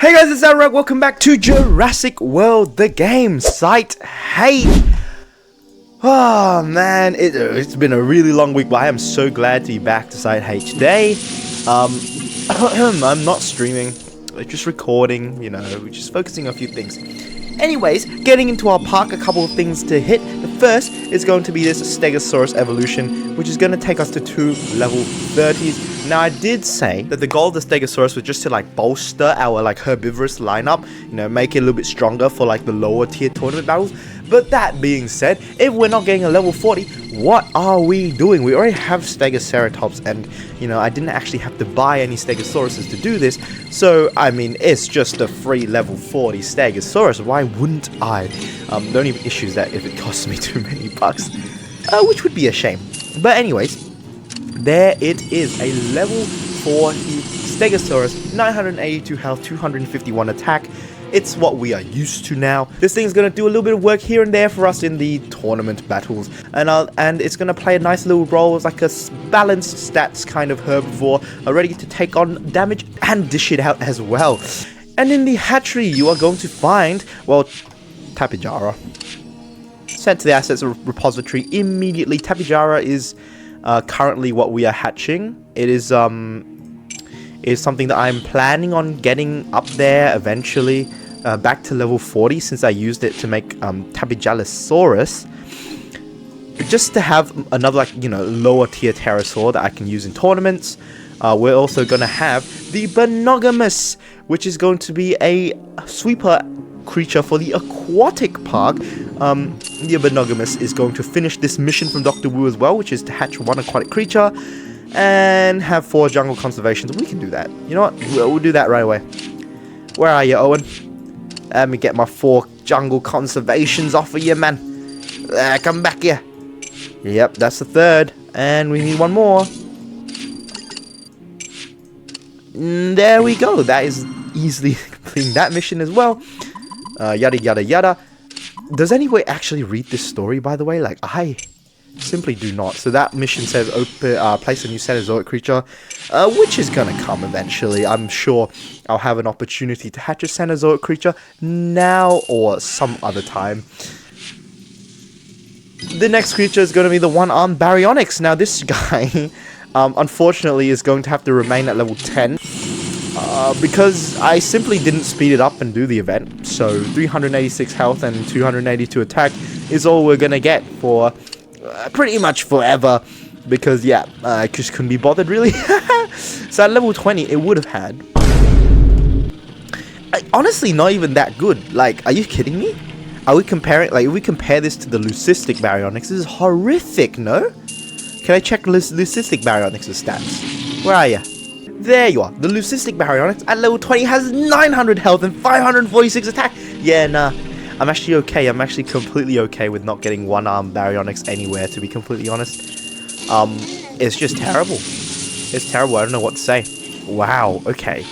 Hey guys, it's Tsaotonrac. Welcome back to Jurassic World, the game. Site hate. Oh man, it's been a really long week, but I am so glad to be back to Site H today. I'm not streaming, just recording, just focusing on a few things. Anyways, getting into our park, a couple of things to hit. The first is going to be this Stegosaurus evolution, which is going to take us to 2 level 30s. Now, I did say that the goal of the Stegosaurus was just to bolster our herbivorous lineup, make it a little bit stronger for the lower tier tournament battles. But that being said, if we're not getting a level 40, what are we doing? We already have Stegoceratops, and I didn't actually have to buy any Stegosauruses to do this. So I mean, it's just a free level 40 Stegosaurus. Why wouldn't I? The only issue is that if it costs me too many bucks, which would be a shame. But anyways, there it is, a level 40 Stegosaurus, 982 health, 251 attack. It's what we are used to now. This thing's going to do a little bit of work here and there for us in the tournament battles. And it's going to play a nice little role as a balanced stats kind of herbivore, ready to take on damage and dish it out as well. And in the hatchery, you are going to find, well, Tapijara. Sent to the assets repository immediately. Tapijara is currently what we are hatching. It is something that I'm planning on getting up there eventually, back to level 40, since I used it to make Tapijalosaurus, just to have another lower tier pterosaur that I can use in tournaments. We're also going to have the Baryonyx, which is going to be a sweeper creature for the aquatic park. The Baryonyx is going to finish this mission from Dr. Wu as well, which is to hatch 1 aquatic creature and have 4 jungle conservations. We can do that. You know what? We'll do that right away. Where are you, Owen? Let me get my 4 jungle conservations off of you, man. Come back here. Yep, that's the 3rd. And we need 1 more. There we go. That is easily completing that mission as well. Yada, yada, yada. Does anyone actually read this story, by the way? I simply do not. So that mission says place a new Cenozoic creature, which is gonna come eventually. I'm sure I'll have an opportunity to hatch a Cenozoic creature now or some other time. The next creature is gonna be the one-armed Baryonyx. Now this guy, unfortunately, is going to have to remain at level 10. Because I simply didn't speed it up and do the event. So 386 health and 282 attack is all we're gonna get for pretty much forever, because I just couldn't be bothered really. So at level 20 it would have had, honestly, not even that good. Are you kidding me? Are we comparing, if we compare this to the Leucistic Baryonyx, this is horrific. No? Can I check Leucistic Baryonyx's stats? Where are you? There you are. The Leucistic Baryonyx at level 20 has 900 health and 546 attack. Yeah, nah. I'm actually okay. I'm actually completely okay with not getting one-armed Baryonyx anywhere, to be completely honest. It's just terrible. It's terrible. I don't know what to say. Wow, okay.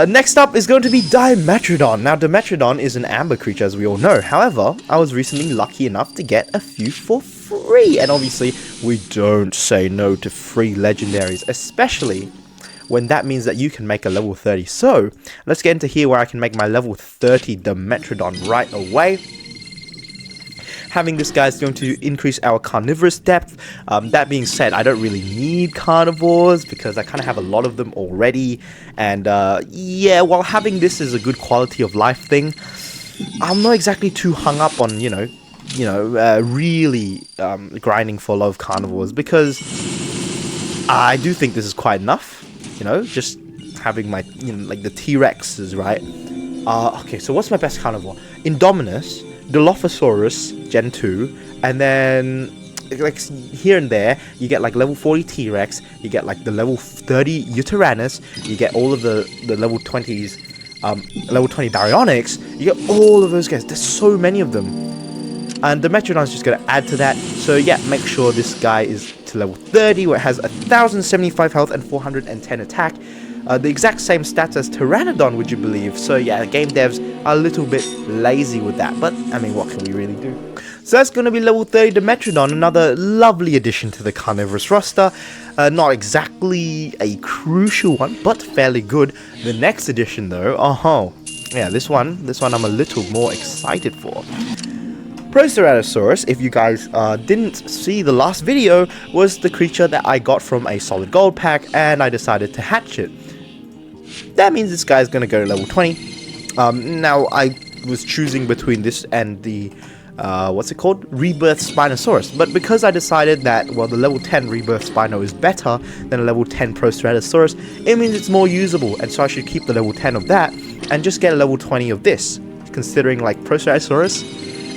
Next up is going to be Demetrodon. Now, Demetrodon is an amber creature, as we all know. However, I was recently lucky enough to get a few for free. And obviously, we don't say no to free legendaries, especially when that means that you can make a level 30. So, let's get into here where I can make my level 30 Demetrodon right away. Having this guy is going to increase our carnivorous depth. That being said, I don't really need carnivores because I kind of have a lot of them already. And while having this is a good quality of life thing, I'm not exactly too hung up on, really grinding for a lot of carnivores, because I do think this is quite enough. Just having my, the T-Rexes, right? Okay, so what's my best carnivore? Indominus, Dilophosaurus, Gen 2, and then, here and there, you get, level 40 T-Rex, you get, the level 30 Uteranus, you get all of the level 20s, level 20 Baryonyx, you get all of those guys. There's so many of them. And Demetrodon is just going to add to that. So make sure this guy is to level 30, where it has 1075 health and 410 attack. The exact same stats as Pteranodon, would you believe? So game devs are a little bit lazy with that, but I mean, what can we really do? So that's going to be level 30 Demetrodon, another lovely addition to the Carnivorous roster. Not exactly a crucial one, but fairly good. The next addition though, yeah, this one I'm a little more excited for. Proceratosaurus, if you guys didn't see the last video, was the creature that I got from a solid gold pack, and I decided to hatch it. That means this guy's going to go to level 20. Now, I was choosing between this and the, what's it called? Rebirth Spinosaurus. But because I decided that, well, the level 10 Rebirth Spino is better than a level 10 Proceratosaurus, it means it's more usable, and so I should keep the level 10 of that, and just get a level 20 of this. Considering, like, Proceratosaurus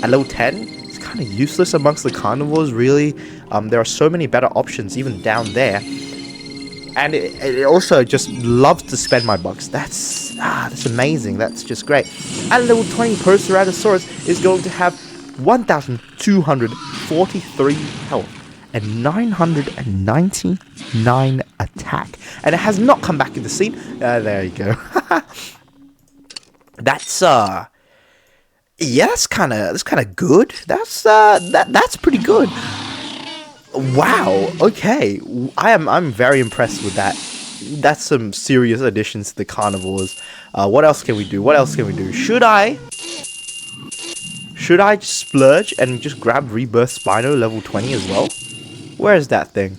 at level 10, it's kind of useless amongst the carnivores, really. There are so many better options, even down there. And it also just loves to spend my bucks. That's amazing. That's just great. At level 20, Proceratosaurus is going to have 1,243 health and 999 attack. And it has not come back in the scene. There you go. That's yeah, that's kind of good. That's pretty good. Wow. Okay. I'm very impressed with that. That's some serious additions to the carnivores. What else can we do? Should I just splurge and just grab Rebirth Spino level 20 as well? Where is that thing?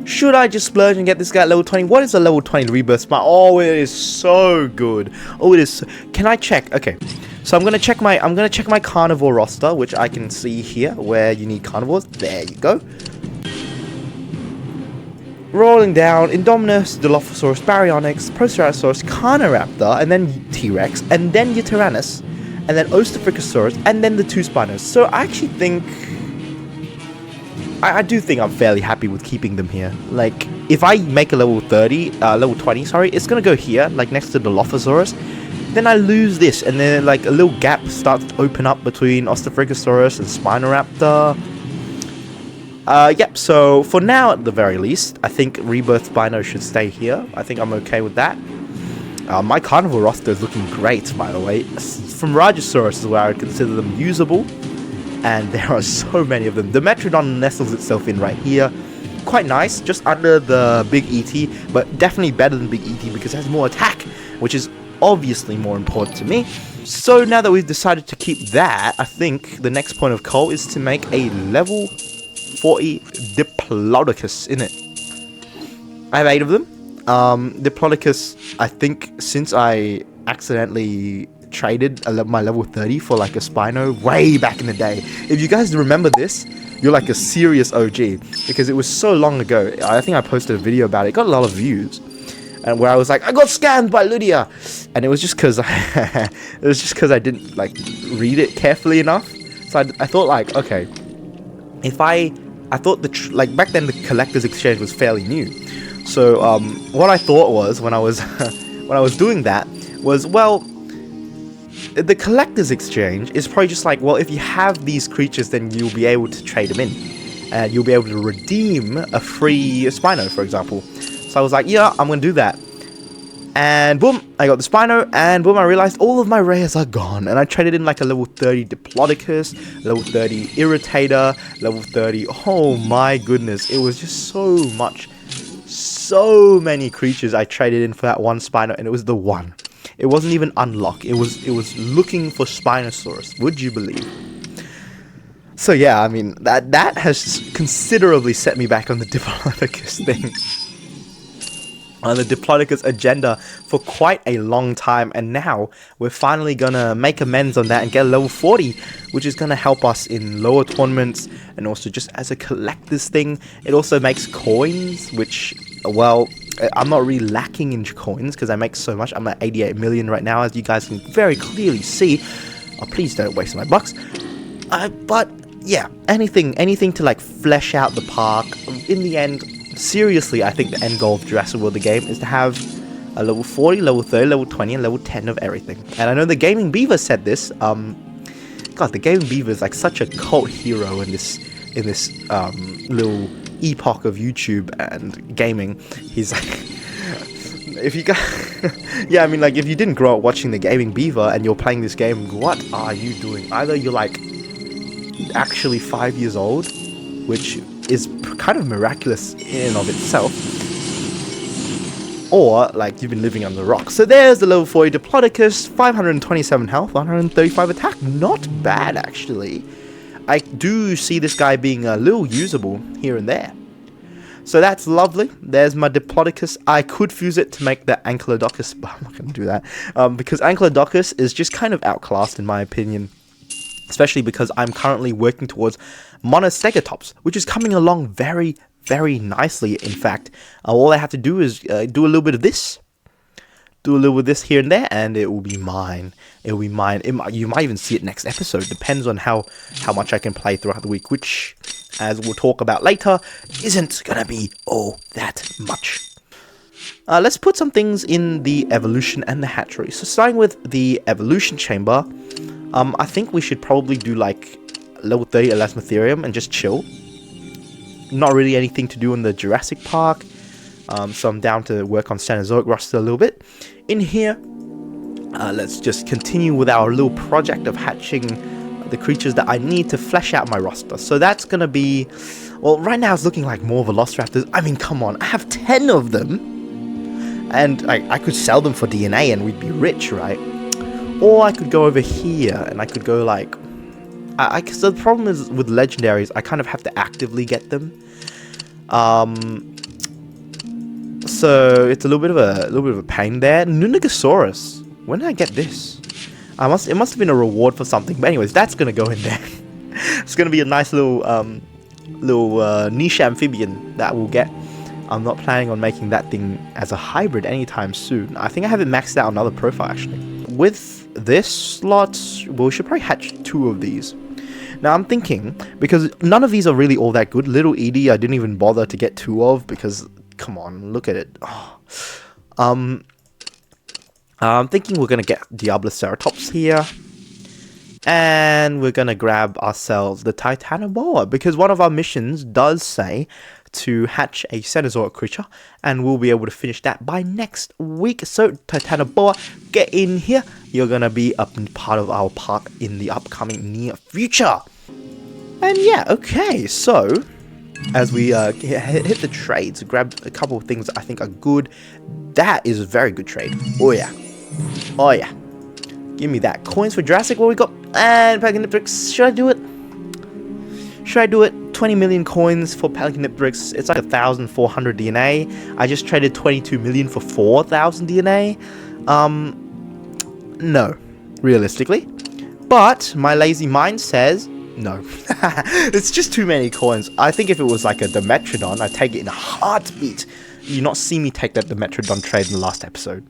Should I just splurge and get this guy at level 20? What is a level 20 Rebirth Spino? Oh, it is so good. Oh, it is. Can I check? Okay. So I'm gonna check my carnivore roster, which I can see here where you need carnivores. There you go. Rolling down, Indominus, Dilophosaurus, Baryonyx, Proceratosaurus, Carniraptor, and then T-Rex, and then your Tyrannus, and then Ostafricosaurus, and then the 2 Spinos. So I actually think I do think I'm fairly happy with keeping them here. Like, if I make a level 20, sorry, it's gonna go here, like next to the Dilophosaurus. Then I lose this, and then like a little gap starts to open up between Ostafricosaurus and Spinoraptor. Yep, so for now at the very least, I think Rebirth Spino should stay here. I think I'm okay with that. My carnivore roster is looking great, by the way. From Rajasaurus is where I would consider them usable. And there are so many of them. Demetrodon nestles itself in right here. Quite nice, just under the big ET, but definitely better than big ET because it has more attack, which is obviously more important to me. So now that we've decided to keep that, I think the next point of call is to make a level 40 Diplodocus in it. I have 8 of them. Diplodocus, I think since I accidentally traded my level 30 for like a Spino way back in the day. If you guys remember this, you're like a serious OG because it was so long ago. I think I posted a video about it. It got a lot of views. And where I was like, I got scammed by Lydia, and it was just because I didn't like read it carefully enough. So I thought like, okay, if I thought like back then the collector's exchange was fairly new. So what I thought was when I was doing that was, well, the collector's exchange is probably just like, well, if you have these creatures, then you'll be able to trade them in, and you'll be able to redeem a free Spino, for example. So I was like, yeah, I'm gonna do that. And boom, I got the Spino, and boom, I realized all of my rares are gone. And I traded in like a level 30 Diplodocus, level 30 Irritator, level 30. Oh my goodness, it was just so much, so many creatures I traded in for that one Spino, and it was the one. It wasn't even unlock. It was looking for Spinosaurus. Would you believe? So yeah, I mean that has considerably set me back on the Diplodocus thing. On the Diplodocus agenda for quite a long time, and now we're finally gonna make amends on that and get a level 40, which is gonna help us in lower tournaments, and also just as a collector's thing. It also makes coins, which, well, I'm not really lacking in coins because I make so much. I'm at 88 million right now, as you guys can very clearly see. Oh, please don't waste my bucks. But yeah, anything to like flesh out the park. In the end, seriously, I think the end goal of Jurassic World the game is to have a level 40, level 30, level 20, and level 10 of everything. And I know the Gaming Beaver said this. God, the Gaming Beaver is like such a cult hero in this little epoch of YouTube and gaming. He's like, if you got, yeah, I mean, like, if you didn't grow up watching the Gaming Beaver and you're playing this game, what are you doing? Either you're like actually 5 years old, which is kind of miraculous in and of itself, or like you've been living on the rock. So there's the level 40 Diplodocus, 527 health, 135 attack. Not bad, actually. I do see this guy being a little usable here and there. So that's lovely. There's my Diplodocus. I could fuse it to make the Ankylodocus, but I'm not going to do that. Because Ankylodocus is just kind of outclassed in my opinion. Especially because I'm currently working towards Monostegotops, which is coming along very, very nicely. In fact, all I have to do is do a little bit of this. Do a little bit of this here and there, and it will be mine. It will be mine. You might even see it next episode. Depends on how much I can play throughout the week, which, as we'll talk about later, isn't gonna be all that much. Let's put some things in the evolution and the hatchery. So starting with the evolution chamber, I think we should probably do like level 30 Elasmotherium and just chill. Not really anything to do in the Jurassic Park. So I'm down to work on Stegosaurus roster a little bit. In here, let's just continue with our little project of hatching the creatures that I need to flesh out my roster. So that's going to be, well, right now it's looking like more Velociraptors. I mean, come on, I have 10 of them. And I could sell them for DNA and we'd be rich, right? Or I could go over here and I could go like, so the problem is with legendaries, I kind of have to actively get them. So it's a little bit of a pain there. Nunagosaurus. When did I get this? It must have been a reward for something. But anyways, that's gonna go in there. It's gonna be a nice little niche amphibian that we'll get. I'm not planning on making that thing as a hybrid anytime soon. I think I have it maxed out on another profile actually. With this slot, well, we should probably hatch 2 of these. Now I'm thinking, because none of these are really all that good. Little Edie, I didn't even bother to get 2 of because, come on, look at it. Oh. I'm thinking we're gonna get Diabloceratops here, and we're gonna grab ourselves the Titanoboa because one of our missions does say to hatch a Cenozoic creature, and we'll be able to finish that by next week. So Titanoboa, get in here. You're gonna be a part of our park in the upcoming near future. And yeah, okay, so as we hit the trades, grab a couple of things that I think are good. That is a very good trade. Oh yeah. Oh yeah. Give me that. Coins for Jurassic World we got. And Pelicanipteryx. Should I do it? Should I do it? 20 million coins for Pelicanipteryx. It's like 1,400 DNA. I just traded 22 million for 4,000 DNA. No. Realistically. But my lazy mind says no. It's just too many coins. I think if it was like a Demetrodon, I'd take it in a heartbeat. You not see me take that Demetrodon trade in the last episode.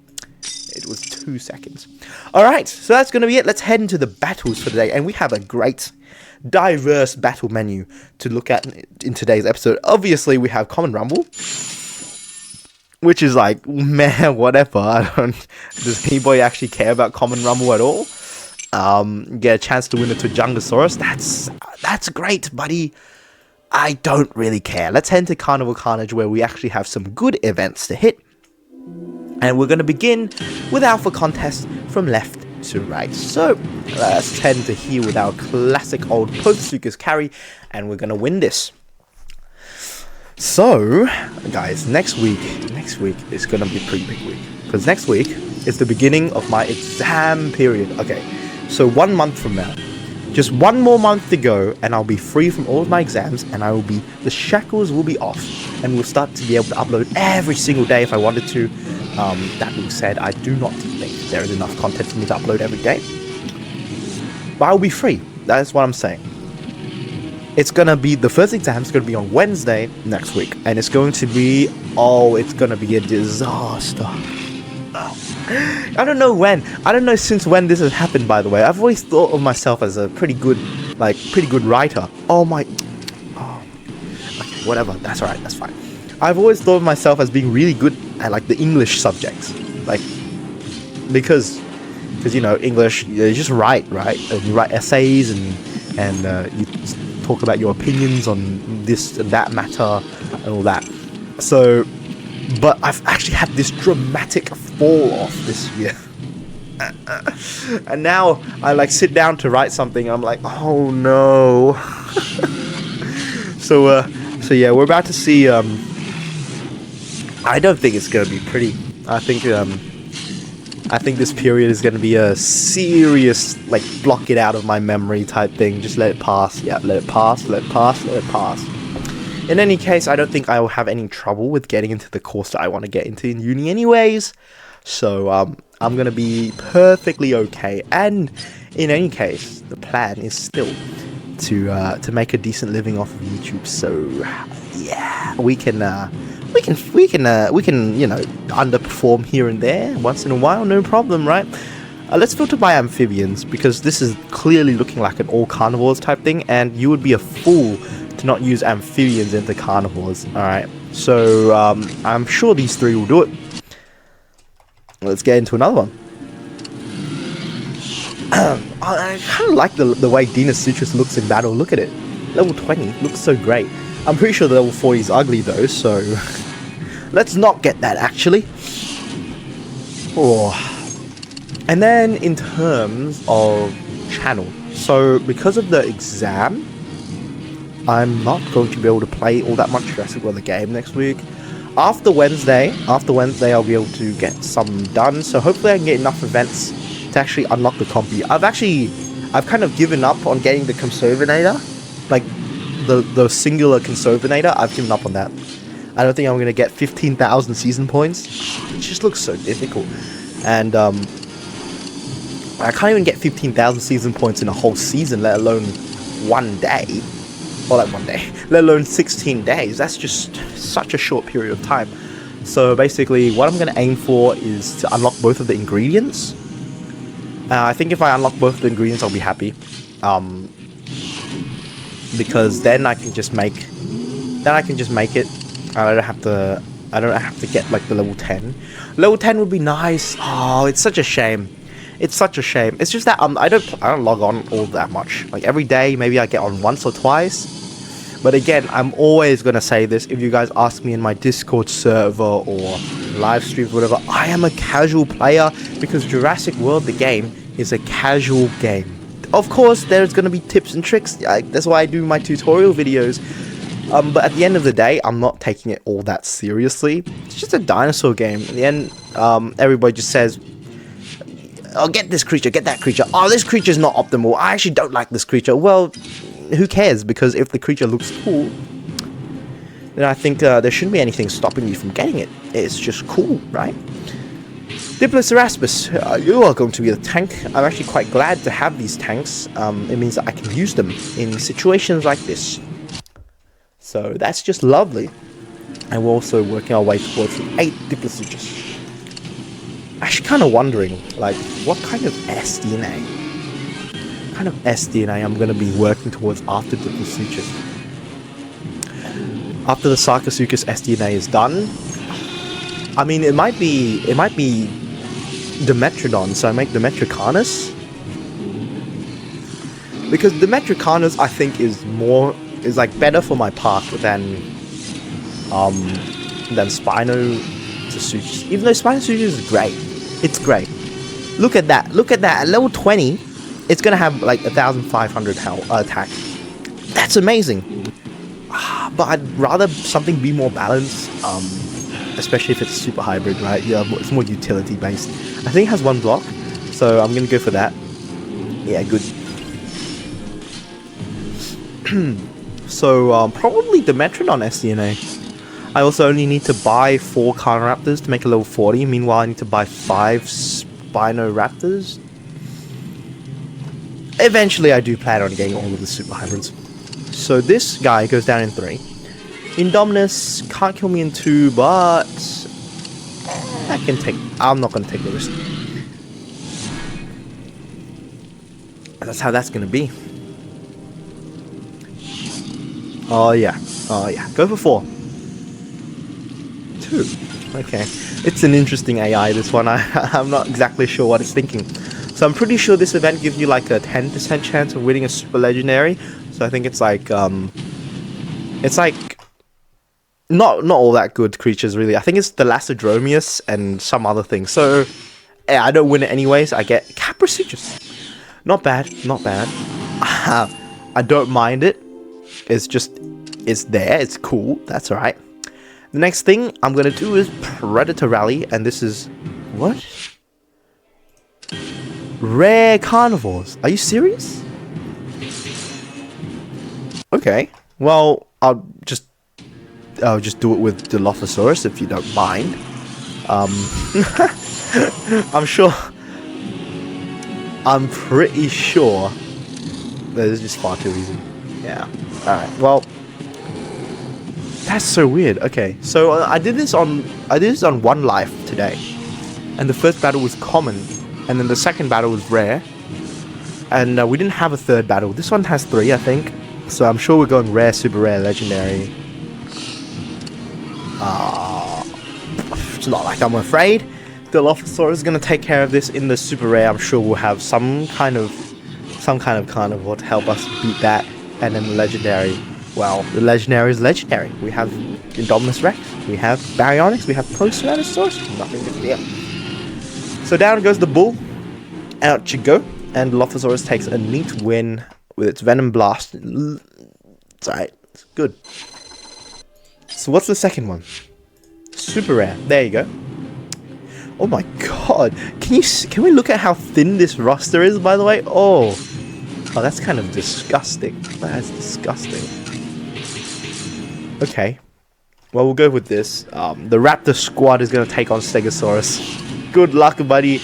It was 2 seconds. Alright, so that's going to be it. Let's head into the battles for today. And we have a great, diverse battle menu to look at in today's episode. Obviously, we have Common Rumble, which is like, man, whatever. Does anybody actually care about Common Rumble at all? Get a chance to win it to Jungosaurus. That's great, buddy. I don't really care. Let's head into Carnivore Carnage, where we actually have some good events to hit. And we're going to begin with Alpha Contest from left to right. So, let's head into here with our classic old Pothasuchus carry, and we're going to win this. So, guys, next week is going to be a pretty big week. Because next week is the beginning of my exam period. Okay, so 1 month from now. Just 1 more month to go, and I'll be free from all of my exams, and the shackles will be off, and we'll start to be able to upload every single day if I wanted to. That being said, I do not think there is enough content for me to upload every day, but I'll be free. That is what I'm saying. It's gonna be, the first exam is gonna be on Wednesday next week, and it's going to be, it's gonna be a disaster. I don't know when. I don't know since when this has happened, by the way. I've always thought of myself as a pretty good writer. Okay, whatever. That's alright. That's fine. I've always thought of myself as being really good at like the English subjects, like because you know English, you just write, right? And you write essays and you talk about your opinions on this and that matter and all that. So But I've actually had this dramatic fall off this year. And now I like sit down to write something, I'm like, oh no. So yeah, we're about to see. I don't think it's gonna be pretty. I think this period is gonna be a serious, like, block it out of my memory type thing. Just let it pass. Yeah, let it pass. Let it pass. Let it pass. In any case, I don't think I will have any trouble with getting into the course that I want to get into in uni, anyways. So I'm gonna be perfectly okay. And in any case, the plan is still to make a decent living off of YouTube. So yeah, we can you know, underperform here and there once in a while, no problem, right? Let's filter by amphibians, because this is clearly looking like an all carnivores type thing, and you would be a fool to not use amphibians into carnivores. All right, so I'm sure these three will do it. Let's get into another one. I kind of like the way Demetrodon looks in battle. Look at it. Level 20 looks so great. I'm pretty sure the level 40 is ugly though, so let's not get that actually. Oh. And then in terms of channel, so because of the exam, I'm not going to be able to play all that much Jurassic World the game next week. After Wednesday, I'll be able to get some done. So hopefully I can get enough events to actually unlock the compy. I've kind of given up on getting the Conservinator, like the singular Conservinator. I've given up on that. I don't think I'm gonna get 15,000 season points. It just looks so difficult, and I can't even get 15,000 season points in a whole season, let alone one day. Or like one day, let alone 16 days. That's just such a short period of time. So basically, what I'm going to aim for is to unlock both of the ingredients. I think if I unlock both of the ingredients, I'll be happy. Because then I can just make it. I don't have to get like the level 10. Level 10 would be nice. Oh, it's such a shame. It's such a shame. It's just that I don't log on all that much. Like every day, maybe I get on once or twice. But again, I'm always gonna say this. If you guys ask me in my Discord server or live streams, whatever, I am a casual player because Jurassic World, the game, is a casual game. Of course, there's gonna be tips and tricks. That's why I do my tutorial videos. But at the end of the day, I'm not taking it all that seriously. It's just a dinosaur game. In the end, everybody just says, oh, get this creature, get that creature. Oh, this creature's not optimal. I actually don't like this creature. Well, who cares? Because if the creature looks cool, then I think there shouldn't be anything stopping you from getting it. It's just cool, right? Diplodocus, you are going to be a tank. I'm actually quite glad to have these tanks. It means that I can use them in situations like this. So that's just lovely. And we're also working our way towards the 8 Diplodocus. Actually kind of wondering, like, what kind of SDNA? What kind of SDNA I'm going to be working towards after Diplodocus. After the Sarcosuchus SDNA is done, I mean, it might be Demetrodon, so I make Demetrodon. Because Demetrodon, I think, is like better for my park than Spinosaurus. Even though Spinosaurus is great. It's great. Look at that. Look at that. At level 20, it's going to have like 1,500 health attack. That's amazing. But I'd rather something be more balanced, especially if it's super hybrid, right? Yeah, it's more utility based. I think it has 1 block, so I'm going to go for that. Yeah, good. So, probably Demetrodon SDNA. I also only need to buy 4 Carniraptors to make a level 40. Meanwhile, I need to buy 5 Spinoraptors. Eventually, I do plan on getting all of the super hybrids. So this guy goes down in 3. Indominus can't kill me in 2, but I'm not going to take the risk. That's how that's going to be. Oh yeah. Go for 4. 2. Okay. It's an interesting AI, this one. I'm not exactly sure what it's thinking. So I'm pretty sure this event gives you like a 10% chance of winning a super legendary. So I think it's like not all that good creatures, really. I think it's the Lacidromius and some other thing. So, yeah, I don't win it anyways. I get Capricious. Not bad, not bad. I don't mind it. It's just, it's there. It's cool. That's alright. The next thing I'm going to do is Predator Rally. And this is... What? Rare carnivores. Are you serious? Okay. Well, I'll just do it with Dilophosaurus if you don't mind. I'm pretty sure that is just far too easy. Yeah. Alright, well, that's so weird. Okay, so I did this on 1 life today. And the first battle was common, and then the second battle was rare. And we didn't have a third battle. This one has 3, I think. So I'm sure we're going rare, super rare, legendary. It's not like I'm afraid. Dilophosaurus is going to take care of this in the super rare. I'm sure we'll have some kind of carnivore to help us beat that. And then the legendary, well, the legendary is legendary. We have Indominus Rex, we have Baryonyx, we have Proceratosaurus. Nothing to fear. So down goes the bull. Out you go. And Dilophosaurus takes a neat win with its Venom Blast. It's alright. It's good. So what's the second one? Super rare. There you go. Oh my god. Can we look at how thin this roster is, by the way? Oh, that's kind of disgusting. That's disgusting. Okay. Well, we'll go with this. The Raptor squad is going to take on Stegosaurus. Good luck, buddy.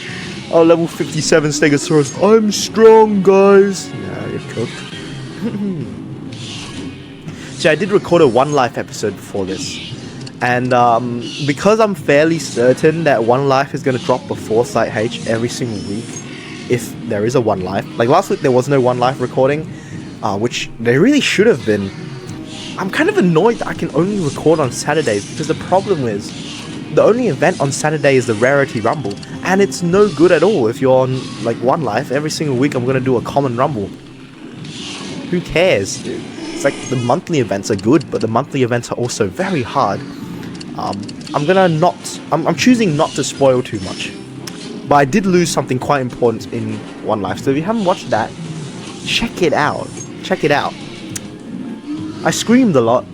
Oh, level 57 Stegosaurus. I'm strong, guys. Yeah, you're cooked. So I did record a 1 life episode before this. And because I'm fairly certain that 1 life is going to drop before Site H every single week, if there is a 1 life. Like last week there was no 1 life recording, which there really should have been. I'm kind of annoyed that I can only record on Saturdays, because the problem is, the only event on Saturday is the Rarity Rumble, and it's no good at all if you're on like 1 life. Every single week I'm going to do a common rumble. Who cares, dude? It's like the monthly events are good, but the monthly events are also very hard. I'm choosing not to spoil too much. But I did lose something quite important in 1 life, so if you haven't watched that, check it out. Check it out. I screamed a lot.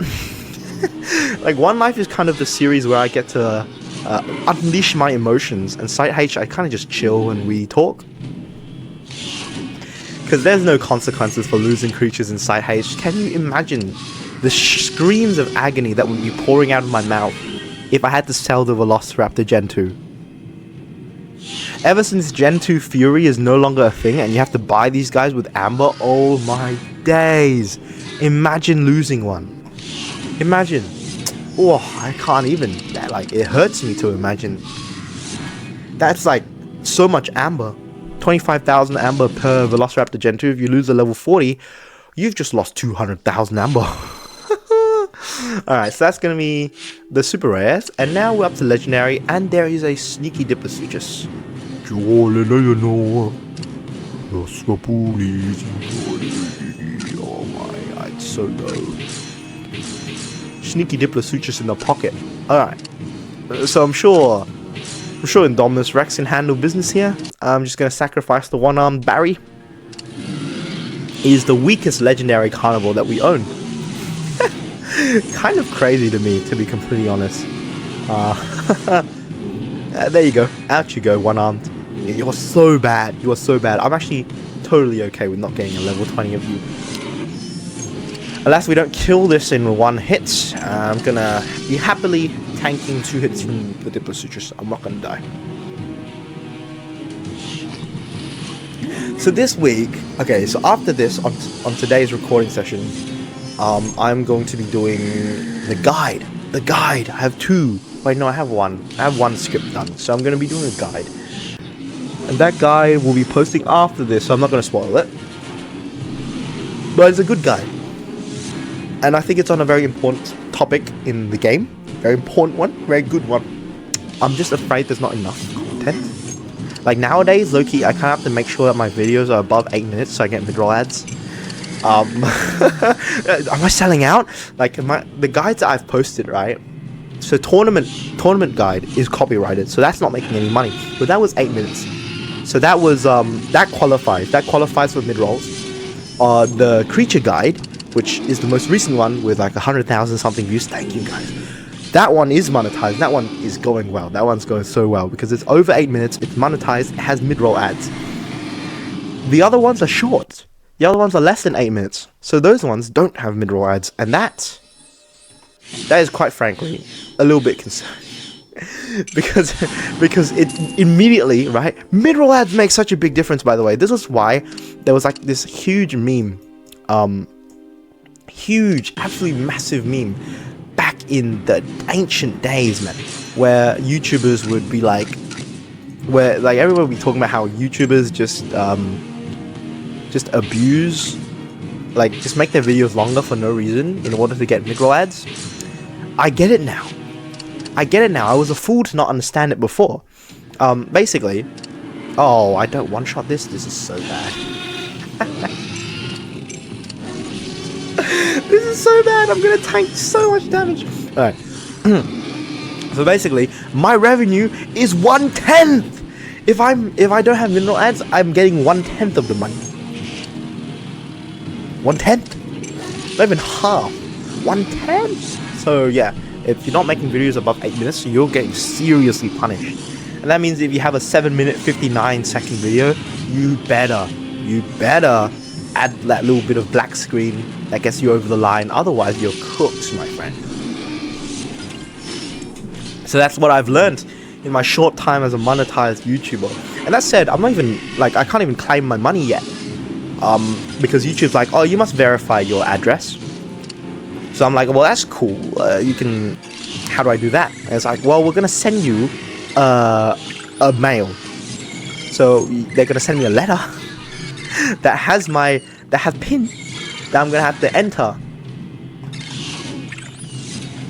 Like 1 life is kind of the series where I get to unleash my emotions, and Site H I kind of just chill and we talk. Because there's no consequences for losing creatures in Site H. Can you imagine the screams of agony that would be pouring out of my mouth if I had to sell the Velociraptor Gen 2? Ever since Gen 2 Fury is no longer a thing and you have to buy these guys with Amber, oh my days. Imagine losing one. Imagine. Oh, I can't even. Like, it hurts me to imagine. That's like so much Amber. 25,000 Amber per Velociraptor Gen 2. If you lose a level 40, you've just lost 200,000 Amber. Alright, so that's going to be the super rares. And now we're up to legendary, and there is a sneaky Diplodocus. Oh my god, it's so dope. Sneaky Diplodocus in the pocket. Alright, so I'm sure Indominus Rex can handle business here. I'm just going to sacrifice the one-armed Barry. He is the weakest legendary carnivore that we own. Kind of crazy to me, to be completely honest. There you go. Out you go, one-armed. You're so bad. You are so bad. I'm actually totally okay with not getting a level 20 of you. Unless we don't kill this in 1 hit, I'm going to be happily tanking 2 hits from the Diplodocus. I'm not going to die. So this week, okay, so after this, on today's recording session, I'm going to be doing the guide. The guide. I have 2. Wait, no, I have 1. I have 1 script done. So I'm going to be doing a guide. And that guide will be posting after this, so I'm not going to spoil it. But it's a good guide. And I think it's on a very important topic in the game. Very important one. Very good one. I'm just afraid there's not enough content. Like nowadays, low-key, I kind of have to make sure that my videos are above 8 minutes so I get mid-roll ads. Am I selling out? Like, the guides that I've posted, right? So tournament guide is copyrighted, so that's not making any money. But that was 8 minutes. So that was that qualifies for mid rolls. The creature guide, which is the most recent one with like 100,000 something views. Thank you guys. That one is monetized. That one is going well. That one's going so well because it's over 8 minutes. It's monetized. It has mid roll ads. The other ones are short. The other ones are less than 8 minutes. So those ones don't have mid roll ads, and that is quite frankly a little bit concerning. because it immediately, right? Mid-roll ads make such a big difference, by the way. This is why there was like this huge meme, huge, absolutely massive meme back in the ancient days, man, where YouTubers would be like, where like everyone would be talking about how YouTubers just abuse, like just make their videos longer for no reason in order to get mid-roll ads. I get it now. I was a fool to not understand it before. Basically... Oh, I don't one-shot this? This is so bad. This is so bad. I'm gonna tank so much damage. Alright. So basically, my revenue is 1/10! If I don't have mineral ads, I'm getting 1/10 of the money. 1/10? Not even half. 1/10! So yeah, if you're not making videos above 8 minutes, you're getting seriously punished. And that means if you have a 7-minute 59-second video, you better add that little bit of black screen that gets you over the line. Otherwise, you're cooked, my friend. So that's what I've learned in my short time as a monetized YouTuber. And that said, I'm not even, like, I can't even claim my money yet. Because YouTube's like, oh, you must verify your address. So I'm like, well, that's cool. You can... How do I do that? And it's like, well, we're gonna send you a mail. So they're gonna send me a letter that has PIN that I'm gonna have to enter.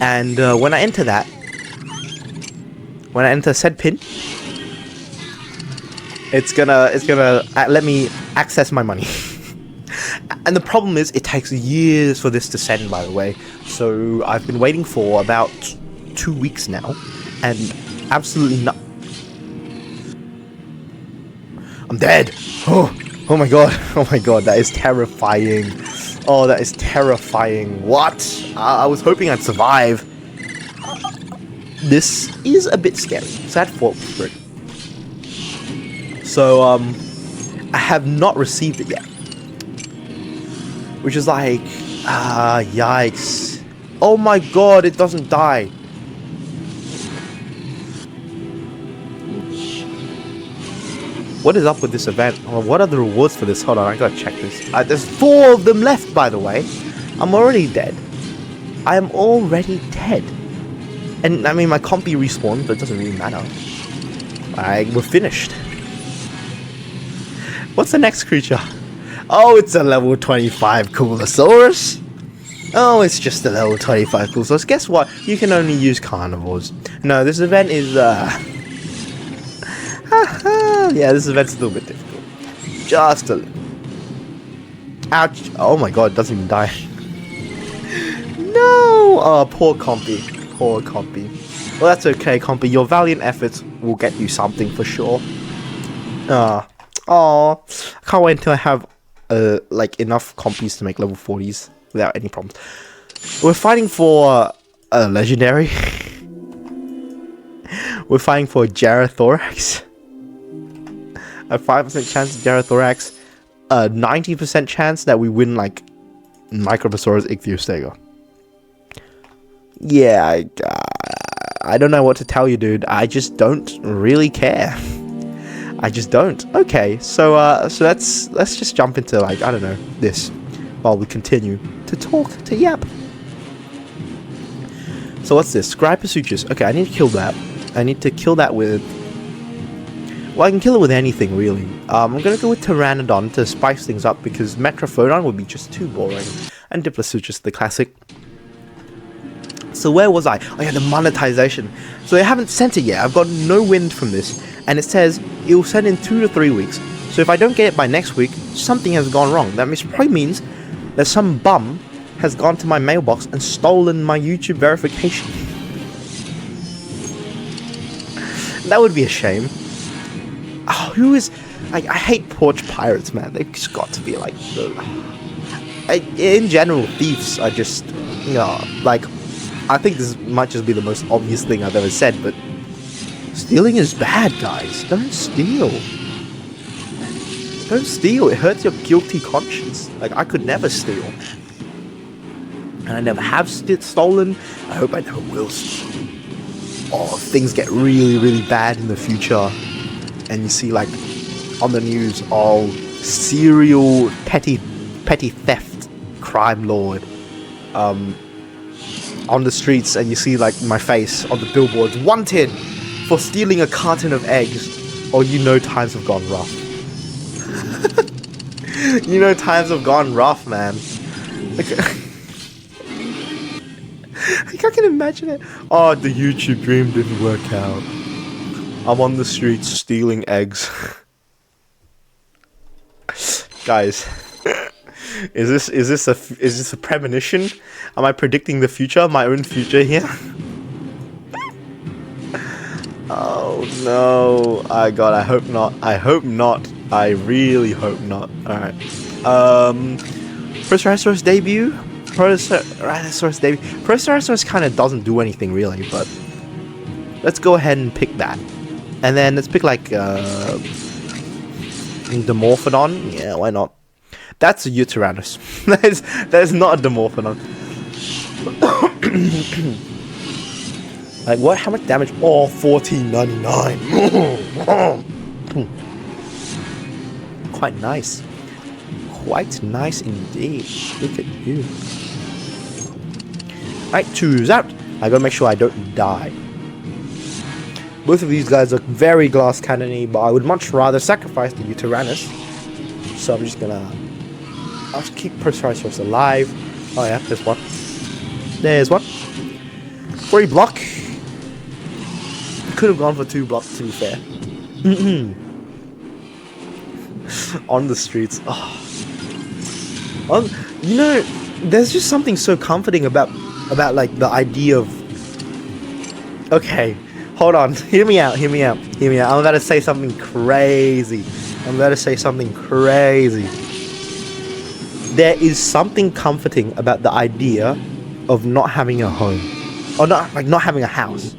And when I enter said PIN, it's gonna let me access my money. And the problem is, it takes years for this to send, by the way. So I've been waiting for about 2 weeks now, and absolutely not. I'm dead. Oh my god. Oh my god. That is terrifying. Oh, that is terrifying. What? I was hoping I'd survive. This is a bit scary. So I had fought for it. So I have not received it yet. Which is like, yikes. Oh my god, it doesn't die. What is up with this event? Oh, what are the rewards for this? Hold on, I gotta check this. There's 4 of them left, by the way. I'm already dead. I am already dead. And I mean, my compy respawned, but it doesn't really matter. We're finished. What's the next creature? Oh, it's a level 25 Coolosaurus. Oh, it's just a level 25 Coolosaurus. Guess what? You can only use carnivores. No, this event is, yeah, this event's a little bit difficult. Just a little. Ouch. Oh my god, it doesn't even die. No! Oh, poor compy. Poor compy. Well, that's okay, compy. Your valiant efforts will get you something for sure. Oh, I can't wait until I have like enough compies to make level 40s without any problems. We're fighting for a legendary. We're fighting for Tsaotonrac. A 5% chance of Tsaotonrac. A 90% chance that we win like Microbosaurus Ichthyostego. Yeah, I don't know what to tell you, dude. I just don't really care. I just don't. Okay, so let's just jump into, like, I don't know, this while we continue to talk, to yap. So what's this? Scribe Sutures. Okay, I need to kill that. I need to kill that with... Well, I can kill it with anything, really. I'm gonna go with Pteranodon to spice things up because Metrophodon would be just too boring. And Diplodocus, the classic. So where was I? Oh yeah, the monetization. So they haven't sent it yet. I've got no wind from this. And it says it will send in 2 to 3 weeks. So if I don't get it by next week, something has gone wrong. That probably means that some bum has gone to my mailbox and stolen my YouTube verification. That would be a shame. Oh, who is... I hate porch pirates, man. They've just got to be like... in general, thieves are just... You know, like... I think this might just be the most obvious thing I've ever said, but... Stealing is bad, guys. Don't steal. Don't steal. It hurts your guilty conscience. Like, I could never steal. And I never have stolen. I hope I never will steal. Oh, things get really, really bad in the future. And you see, like, on the news, oh, serial petty theft crime lord on the streets, and you see, like, my face on the billboards, wanted for stealing a carton of eggs. Oh, you know times have gone rough. You know times have gone rough, man. Like, I can imagine it. Oh, the YouTube dream didn't work out. I'm on the streets stealing eggs. Guys, is this a premonition? Am I predicting the future? My own future here? Oh no! God, I hope not. I hope not. I really hope not. All right. Proceratosaurus debut. Proceratosaurus debut. Proceratosaurus kind of doesn't do anything really, but let's go ahead and pick that. And then let's pick like Diplodocus. Yeah, why not? That's a Uranus. that is not a Diplodocus. Like what? How much damage? Oh, 1499. Quite nice. Quite nice indeed. Look at you. Alright, choose out. I gotta make sure I don't die. Both of these guys look very glass cannony, but I would much rather sacrifice the Uranus. So I'm just gonna... I'll just keep Proceratosaurus alive. Oh yeah, there's one. There's one. 3 block. Could have gone for 2 blocks, to be fair. On the streets. Oh. You know, there's just something so comforting about like the idea of... Okay, hold on. Hear me out. I'm about to say something crazy. There is something comforting about the idea of not having a home. Or not having a house.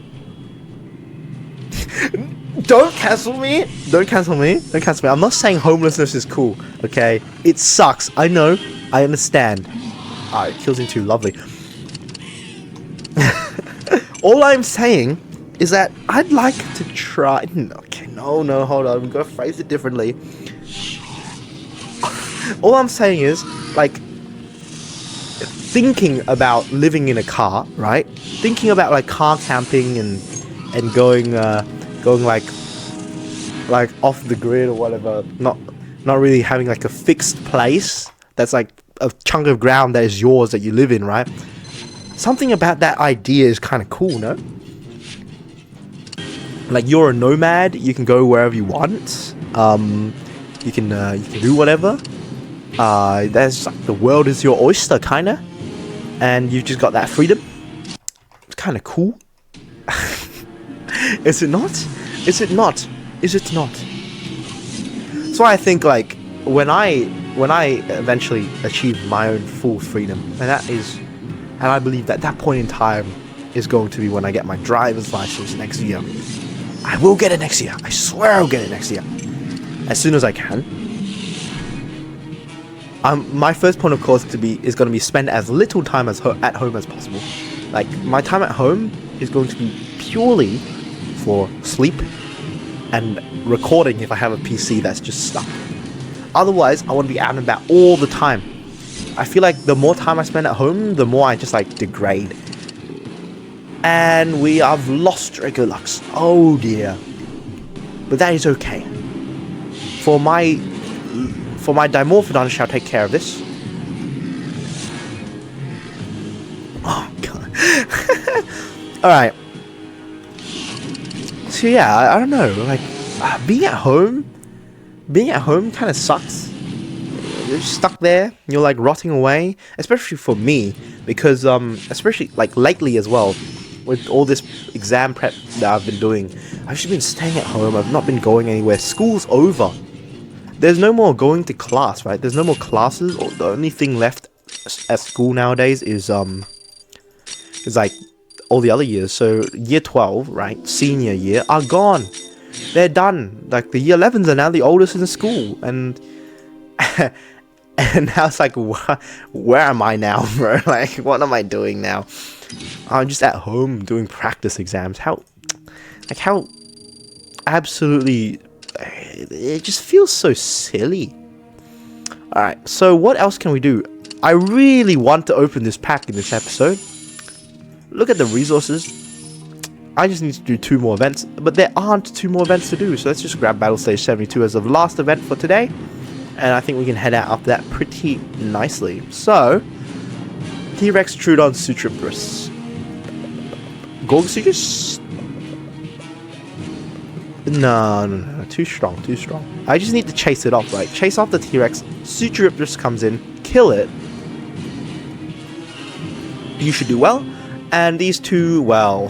Don't cancel me. I'm not saying homelessness is cool, okay? It sucks. I know. I understand. Ah, it kills him too. Lovely. All I'm saying is that I'd like to try... Okay, no, hold on. I'm going to phrase it differently. All I'm saying is, like, thinking about living in a car, right? Thinking about, like, car camping and going like off the grid or whatever, not really having like a fixed place that's like a chunk of ground that is yours that you live in, right? Something about that idea is kind of cool, no? Like you're a nomad, you can go wherever you want, you can do whatever. There's like the world is your oyster, kinda, and you've just got that freedom. It's kind of cool. Is it not? So I think like when I eventually achieve my own full freedom, and I believe that point in time is going to be when I get my driver's license next year. I will get it next year. I swear I'll get it next year, as soon as I can. My first point of call is going to be spend as little time at home as possible. Like my time at home is going to be purely for sleep and recording if I have a PC that's just stuck. Otherwise, I want to be out and about all the time. I feel like the more time I spend at home, the more I just like degrade. And we have lost Stegosaurus. Oh dear. But that is okay. For my Diplodocus shall take care of this. Oh god. Alright. So yeah, I don't know, like being at home kind of sucks you're stuck there, you're like rotting away, especially for me, because especially like lately as well, with all this exam prep that I've been doing, I've just been staying at home. I've not been going anywhere. School's over. There's no more going to class, right? There's no more classes. The only thing left at school nowadays is like all the other years. So year 12, right, senior year, are gone. They're done. Like the year 11s are now the oldest in the school, and and now it's like, where am I now, bro? Like, what am I doing now? I'm just at home doing practice exams. How absolutely, it just feels so silly. Alright, so what else can we do? I really want to open this pack in this episode. Look at the resources. I just need to do 2 more events, but there aren't 2 more events to do, so let's just grab Battle Stage 72 as the last event for today, and I think we can head out after that pretty nicely. So, T-Rex, Trudon, Sutripus. Gorgosaurus? No, too strong. I just need to chase it off, right? Chase off the T-Rex, Sutripus comes in, kill it. You should do well. And these two, well.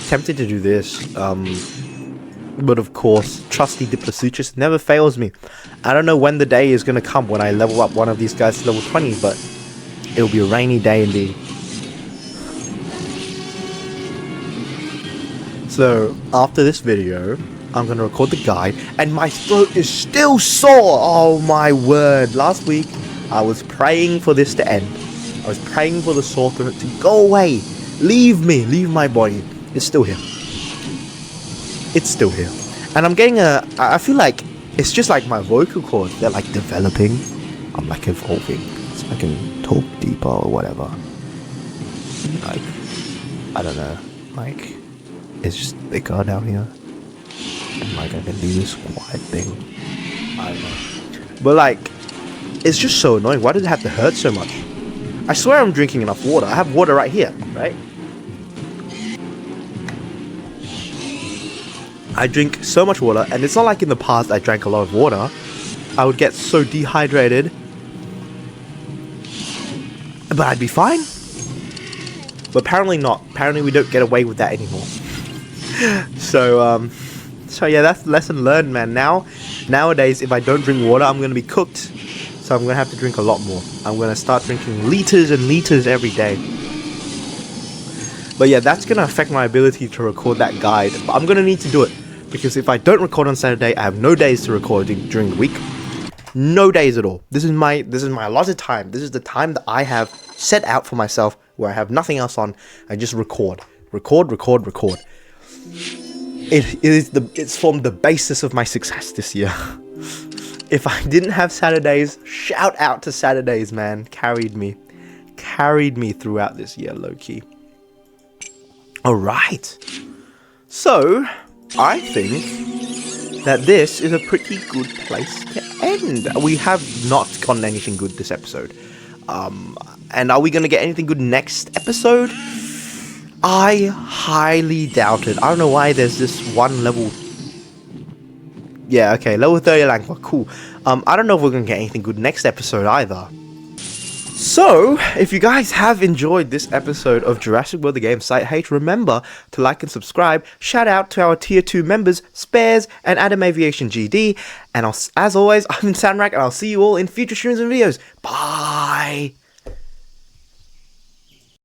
Tempted to do this, but of course, trusty Diplodocus never fails me. I don't know when the day is going to come when I level up one of these guys to level 20, but it'll be a rainy day indeed. So, after this video, I'm going to record the guide, and my throat is still sore! Oh my word, last week, I was praying for this to end. I was praying for the sore throat to go away. Leave me, leave my body. It's still here. It's still here. And I'm getting I feel like it's just like my vocal cords. They're like developing. I'm like evolving. So I can talk deeper or whatever. Like, I don't know. Like, it's just thicker down here. And like I can do this quiet thing. I don't know. But like, it's just so annoying. Why does it have to hurt so much? I swear I'm drinking enough water. I have water right here, right? I drink so much water, and it's not like in the past I drank a lot of water. I would get so dehydrated, but I'd be fine. But apparently not. Apparently we don't get away with that anymore. So yeah, that's lesson learned, man. Nowadays, if I don't drink water, I'm gonna be cooked. So I'm gonna have to drink a lot more. I'm gonna start drinking liters and liters every day. But yeah, that's gonna affect my ability to record that guide. But I'm gonna need to do it, because if I don't record on Saturday, I have no days to record during the week. No days at all. This is my allotted time. This is the time that I have set out for myself, where I have nothing else on. I just record. It's formed the basis of my success this year. If I didn't have Saturdays, shout out to Saturdays, man. Carried me throughout this year, low-key. Alright. So, I think that this is a pretty good place to end. We have not gotten anything good this episode. And are we going to get anything good next episode? I highly doubt it. I don't know why there's this one level... Yeah, okay, level 30 Langua, cool. I don't know if we're going to get anything good next episode either. So, if you guys have enjoyed this episode of Jurassic World the Game Site H, remember to like and subscribe. Shout out to our Tier 2 members, Spares and Adam Aviation GD. And as always, I'm Tsaotonrac, and I'll see you all in future streams and videos. Bye!